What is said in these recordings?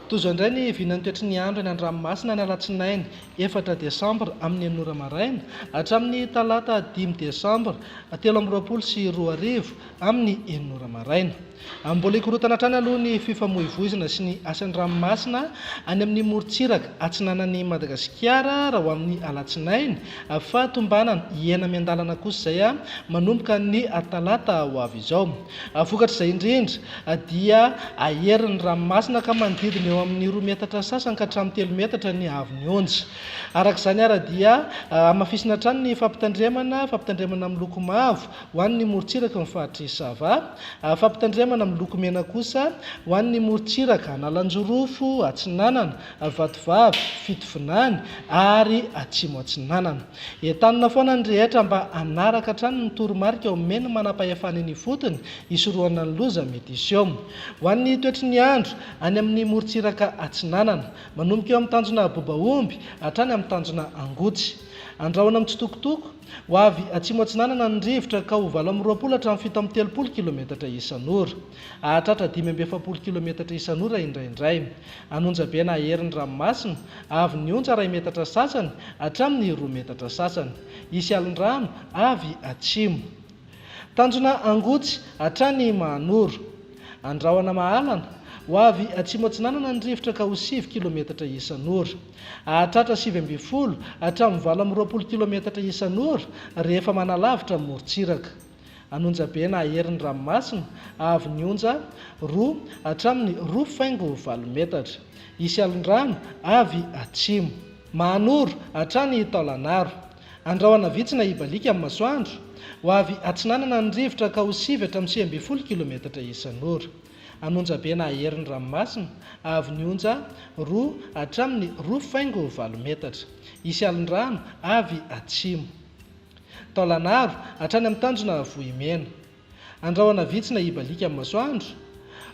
Tozo indray ny vinan'ny toetry ny andro eny an-dranomasina ny alatsinainy 4 Décembre amin'ny 9 maraina hatramin'ny talata 5 Décembre 2024 amin'ny 9 maraina. Mbola ikorotana hatrany aloha ny fifamoivoizina sy ny asan'ny ranomasina any amin'ny morontsiraka atsinanan'i Madagasikara raha ho amin'ny alatsinainy fa tombanana hiena miandalana kosa izay manomboka ny talata ho avy izao. Vokatra izay indrindra dia aherin'ny ranomasina ka manodidina eo amin'ny 2 metatra sasany ka hatramin'ny 3 metatra ny haavon'ny onja. Arak'izany ara dia amafisina hatrany ny fampitandremana miloko mavo ho an'ny morontsiraka mifaritry sava, fampitandremana miloko mena kosa ho an'ny morontsiraka analanjorofo, atsinanana, vatovavy, fitovinany ary atsimo atsinanana. Entanina foana ny rehetra mba anaraka hatrany ny toromarika ao mena manam-pahefana eny fotony hisorohana ny loza METEO. Ho an'ny toetry ny andro any amin'ny morontsiraka atsinanana manomboka eo amin'ny tanjona bobaomby hatrany amin'ny tanjona angotsy. Andrahoana amin'ny tsitokotoko ho avy atsimo atsinanana ny rivotra ka ho 20 hatramin'ny 7 kilometatra isan'ora, hahatratra 5 kilometatra isan'ora indraindray. Anonjabe na aherin'ny ranomasina avy ny onja 2 metatra sasany hatramin'ny 2 metatra sasany. Isy alin-drano avy atsimo. Tanjona angotsy hatrany mahanoro. Andrahoana mahalana ho avy atsimo atsinanana ny rivotra ka ho 7 kilometatra isan'ora, hahatratra 7 hatramin'ny 20 kilometatra isan'ora rehefa manalavitra morontsiraka. Anonjabe na aherin'ny ranomasina avy ny onja 2 hatramin'ny 2,4 metatra. Isy alin-drano avy atsimo. Mahanoro hatrany taolanaro. Andrahoana vitsy na ibalika amin'ny masoandro ho avy atsinanana ny rivotra ka ho 7 hatramin'ny 9 kilometatra isan'ora. Anonjabe na aherin'ny ranomasina avy ny onja 2 hatramin'ny 2,4 metatra. Isy alin-drano avy atsimo. Taolanaro hatrany amin'ny tanjona vohimena. Andrahoana vitsy na ibalika amin'ny masoandro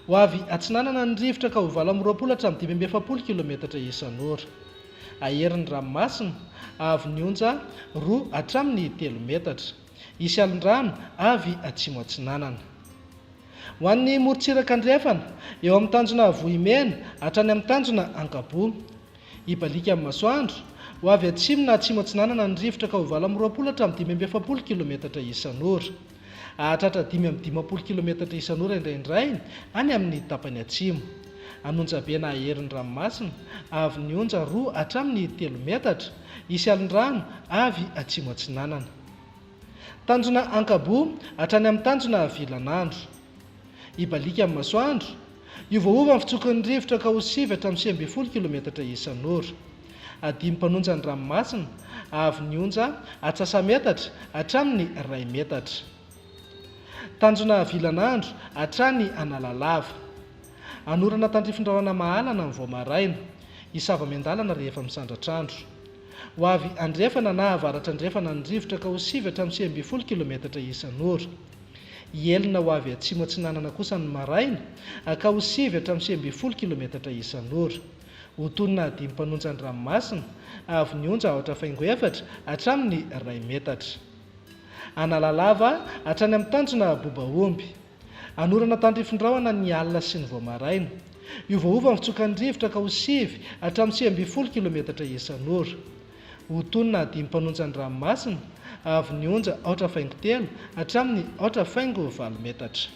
ho avy atsinanana ny rivotra ka ho 20 hatramin'ny 12 kilometatra isan'ora. Aherin'ny ranomasina avy ny onja 2 hatramin'ny 3 metatra. Isy alin-drano avy atsimo atsinanana. Ho an'ny morontsiraka andrefana eo amin'ny tanjona vohimena hatrany amin'ny tanjona ankabo. Ibalika amin'ny masoandro ho avy atsimo na atsimo atsinanana ny rivotra ka ho 20 hatramin'ny 12 kilometatra isan'ora, hahatratra 5 kilometatra isan'ora indraindray any amin'ny tapany atsimo. Anonjabe na aherin'ny ranomasina avy ny onja 2 hatramin'ny 3 metatra. Isy alin-drano avy atsimo atsinanana. Tanjona ankabo hatrany amin'ny tanjona vilan'andro. Ibalika amin'ny masoandro iovaova ny fitsokon'ny rivotra ka ho 7 hatramin'ny 9 kilometatra isan'ora. Adimy mpanonja ny ranomasina avy ny onja atsasametatra hatramin'ny 2 metatra. Tanjona vilan'andro hatrany analalava. Anorana tandrifin-drahona mahalana ny voamaraina, hisava miandalana rehefa misandratr'andro. Ho avy andrefana na avaratra andrefana ny rivotra ka ho 7 hatramin'ny 9 kilometatra isan'ora. Hielina ho avy atsimo atsinanana kosa ny maraina ka ho 7 hatramin'ny 9 kilometatra isan'ora. Ho tonina adimy mpanonja ny ranomasina avy ny onja 4,4 hatramin'ny 2 metatra. Analalava hatrany amin'ny tanjona bobaomby. Anorana tandrifin-drahona ny alina sy ny voamaraina. Iovaova ny fitsokan'ny rivotra ka ho 7 hatramin'ny 9 kilometatra isan'ora. Ho tonina adimy mpanonja ny ranomasina avy ny onja 4,3 hatramin'ny 4,4 metatra.